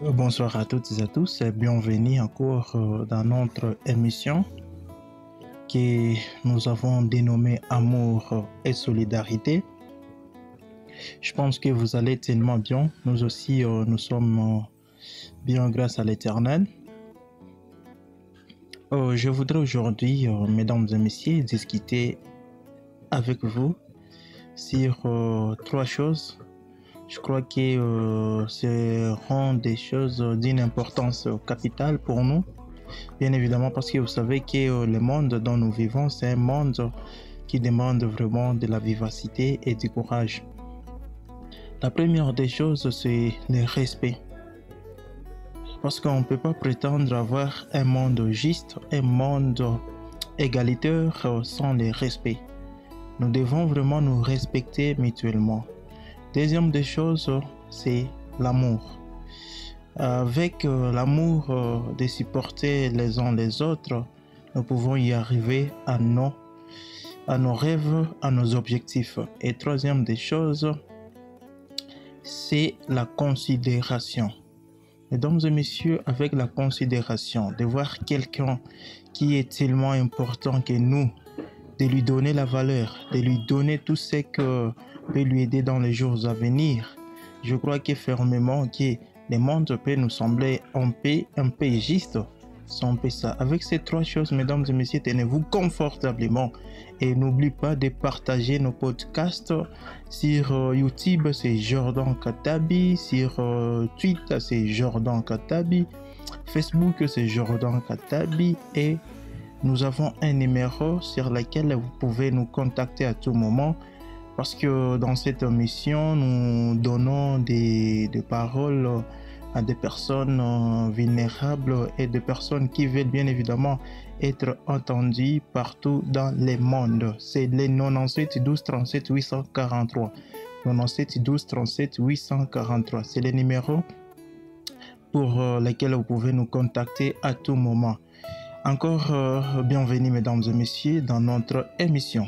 Bonsoir à toutes et à tous et bienvenue encore dans notre émission que nous avons dénommée Amour et Solidarité. Je pense que vous allez tellement bien. Nous aussi, nous sommes bien grâce à l'Éternel. Je voudrais aujourd'hui, mesdames et messieurs, discuter avec vous sur trois choses. Je crois que ce seront des choses d'une importance capitale pour nous. Bien évidemment, parce que vous savez que le monde dont nous vivons, c'est un monde qui demande vraiment de la vivacité et du courage. La première des choses, c'est le respect. Parce qu'on ne peut pas prétendre avoir un monde juste, un monde égalitaire sans le respect. Nous devons vraiment nous respecter mutuellement. Deuxième des choses, c'est l'amour. Avec l'amour de supporter les uns les autres, nous pouvons y arriver à nos rêves, à nos objectifs. Et troisième des choses, c'est la considération. Mesdames et messieurs, avec la considération, de voir quelqu'un qui est tellement important que nous, de lui donner la valeur, de lui donner tout ce que peut lui aider dans les jours à venir. Je crois que fermement que le monde peut nous sembler un peu juste, sans peu ça. Avec ces trois choses, mesdames et messieurs, tenez-vous confortablement et n'oubliez pas de partager nos podcasts sur YouTube, c'est Jordan Katabi, sur Twitter, c'est Jordan Katabi, Facebook, c'est Jordan Katabi et nous avons un numéro sur lequel vous pouvez nous contacter à tout moment parce que dans cette émission, nous donnons des paroles à des personnes vulnérables et des personnes qui veulent bien évidemment être entendues partout dans le monde. C'est le 97 12 37 843. 97 12 37 843. C'est le numéro pour lequel vous pouvez nous contacter à tout moment. Encore bienvenue mesdames et messieurs dans notre émission.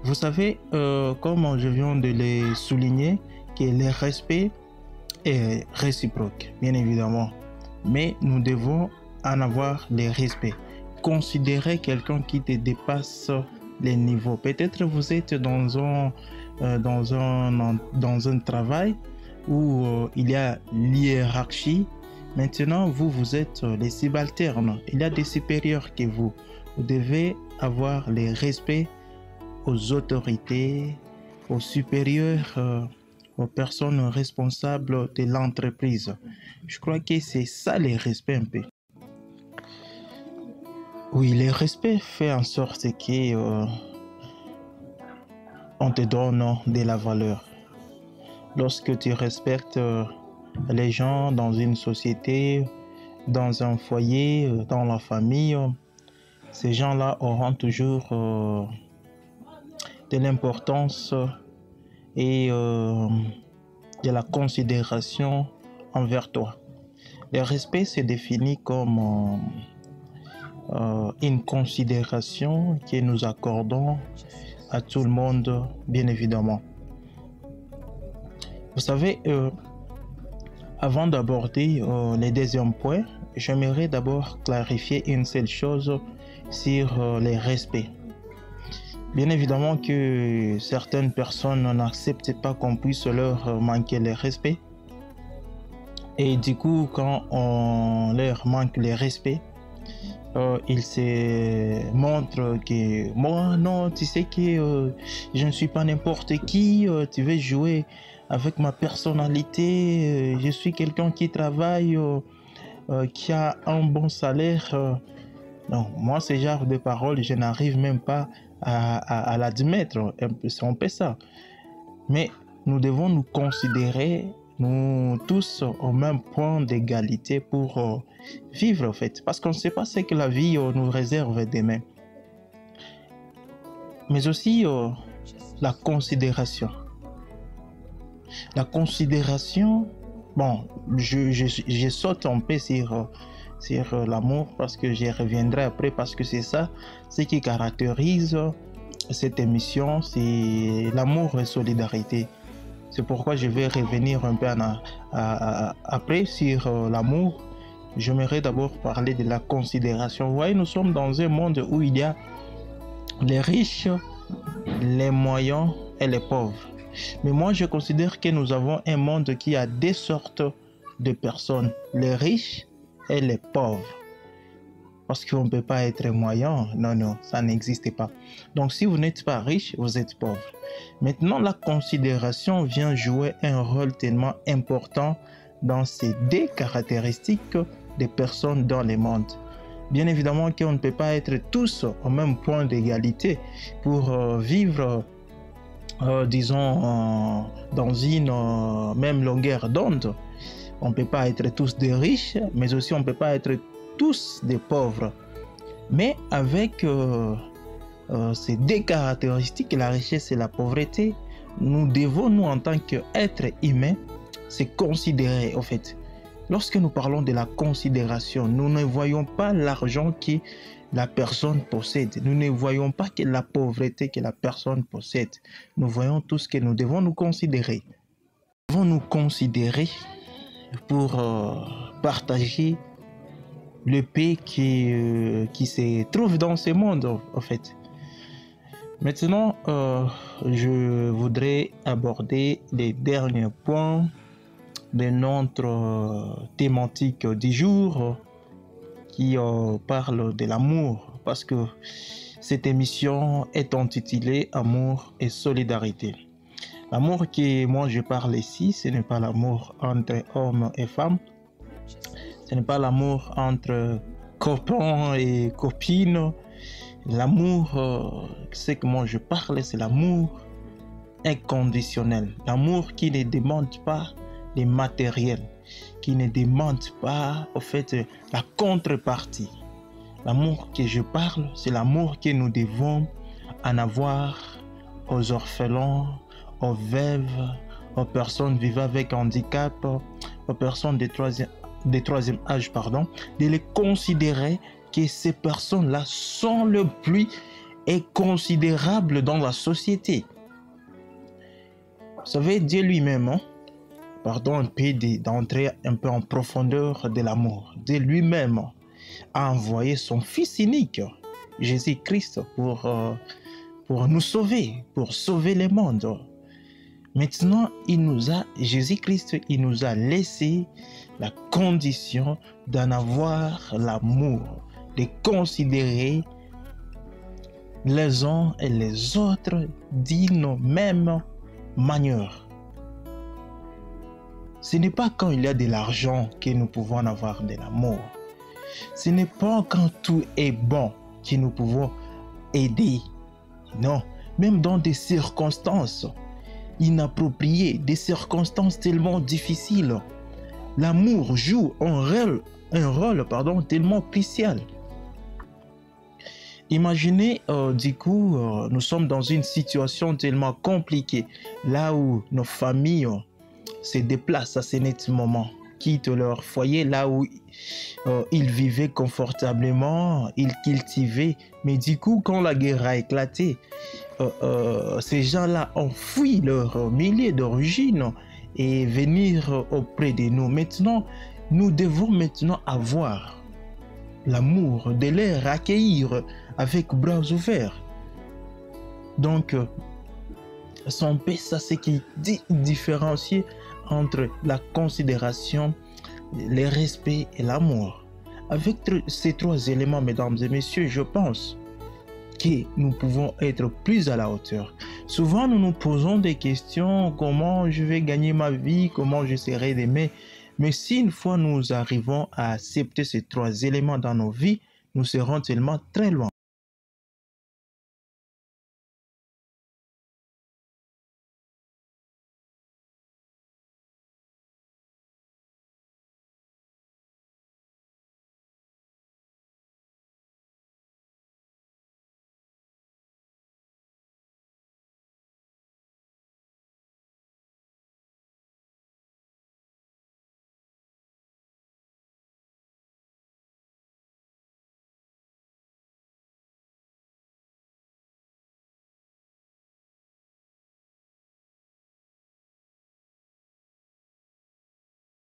Vous savez, comme je viens de le souligner, que le respect est réciproque, bien évidemment. Mais nous devons en avoir le respect. Considérer quelqu'un qui te dépasse les niveaux. Peut-être vous êtes dans un travail où il y a l'hiérarchie. Maintenant, vous êtes les subalternes. Il y a des supérieurs que vous. Vous devez avoir le respect aux autorités, aux supérieurs, aux personnes responsables de l'entreprise. Je crois que c'est ça le respect un peu. Oui, le respect fait en sorte que on te donne de la valeur. Lorsque tu respectes les gens dans une société, dans un foyer, dans la famille, ces gens-là auront toujours de l'importance et de la considération envers toi. Le respect se définit comme une considération que nous accordons à tout le monde, bien évidemment. Vous savez, avant d'aborder le deuxième point, j'aimerais d'abord clarifier une seule chose sur le respect. Bien évidemment que certaines personnes n'acceptent pas qu'on puisse leur manquer le respect. Et du coup, quand on leur manque le respect, ils se montrent que moi, non, tu sais que je ne suis pas n'importe qui, tu veux jouer avec ma personnalité, je suis quelqu'un qui travaille, qui a un bon salaire. Non, moi, ce genre de paroles, je n'arrive même pas à l'admettre, c'est un peu ça. Mais nous devons nous considérer, nous tous, au même point d'égalité pour vivre, en fait. Parce qu'on ne sait pas ce que la vie nous réserve demain. Mais aussi la considération. La considération, bon, je saute un peu sur l'amour parce que j'y reviendrai après parce que c'est ça ce qui caractérise cette émission, c'est l'amour et solidarité. C'est pourquoi je vais revenir un peu après sur l'amour. J'aimerais d'abord parler de la considération. Vous voyez, nous sommes dans un monde où il y a les riches, les moyens et les pauvres. Mais moi, je considère que nous avons un monde qui a deux sortes de personnes, les riches et les pauvres. Parce qu'on ne peut pas être moyen. Non, non, ça n'existe pas. Donc, si vous n'êtes pas riche, vous êtes pauvre. Maintenant, la considération vient jouer un rôle tellement important dans ces deux caractéristiques des personnes dans le monde. Bien évidemment qu'on ne peut pas être tous au même point d'égalité pour vivre, disons, dans une même longueur d'onde. On ne peut pas être tous des riches, mais aussi on ne peut pas être tous des pauvres. Mais avec ces deux caractéristiques, la richesse et la pauvreté, nous devons, nous en tant qu'êtres humains, se considérer en fait. Lorsque nous parlons de la considération, nous ne voyons pas l'argent que la personne possède. Nous ne voyons pas que la pauvreté que la personne possède. Nous voyons tout ce que nous devons nous considérer. Nous devons nous considérer pour partager le paix qui se trouve dans ce monde, en fait. Maintenant, je voudrais aborder les derniers points de notre thématique du jour qui parle de l'amour, parce que cette émission est intitulée Amour et solidarité. L'amour que moi je parle ici, ce n'est pas l'amour entre hommes et femmes, ce n'est pas l'amour entre copains et copines. L'amour, ce que moi je parle, c'est l'amour inconditionnel, l'amour qui ne demande pas les matériels, qui ne demande pas en fait la contrepartie. L'amour que je parle, c'est l'amour que nous devons en avoir aux orphelins, aux veuves, aux personnes vivant avec handicap, aux personnes de troisième âge, de les considérer que ces personnes-là sont le plus inconsidérables dans la société. Vous savez, Dieu lui-même, un peu d'entrer un peu en profondeur de l'amour. Dieu lui-même a envoyé son Fils unique, Jésus-Christ, pour nous sauver, pour sauver le monde. Maintenant, Jésus-Christ, il nous a laissé la condition d'en avoir l'amour, de considérer les uns et les autres d'une même manière. Ce n'est pas quand il y a de l'argent que nous pouvons avoir de l'amour. Ce n'est pas quand tout est bon que nous pouvons aider. Non, même dans des circonstances inappropriées, des circonstances tellement difficiles, l'amour joue un rôle tellement crucial. Imaginez, nous sommes dans une situation tellement compliquée, là où nos familles se déplacent à ce moment, quittent leur foyer, là où ils vivaient confortablement, ils cultivaient. Mais du coup, quand la guerre a éclaté, ces gens-là ont fui leur milieu d'origine et venir auprès de nous. Maintenant, nous devons avoir l'amour de les accueillir avec bras ouverts. Donc, son paix, ça c'est qui différencie entre la considération, le respect et l'amour. Avec ces trois éléments, mesdames et messieurs, je pense que nous pouvons être plus à la hauteur. Souvent, nous nous posons des questions, comment je vais gagner ma vie, comment je serai aimé. Mais si une fois nous arrivons à accepter ces trois éléments dans nos vies, nous serons tellement très loin.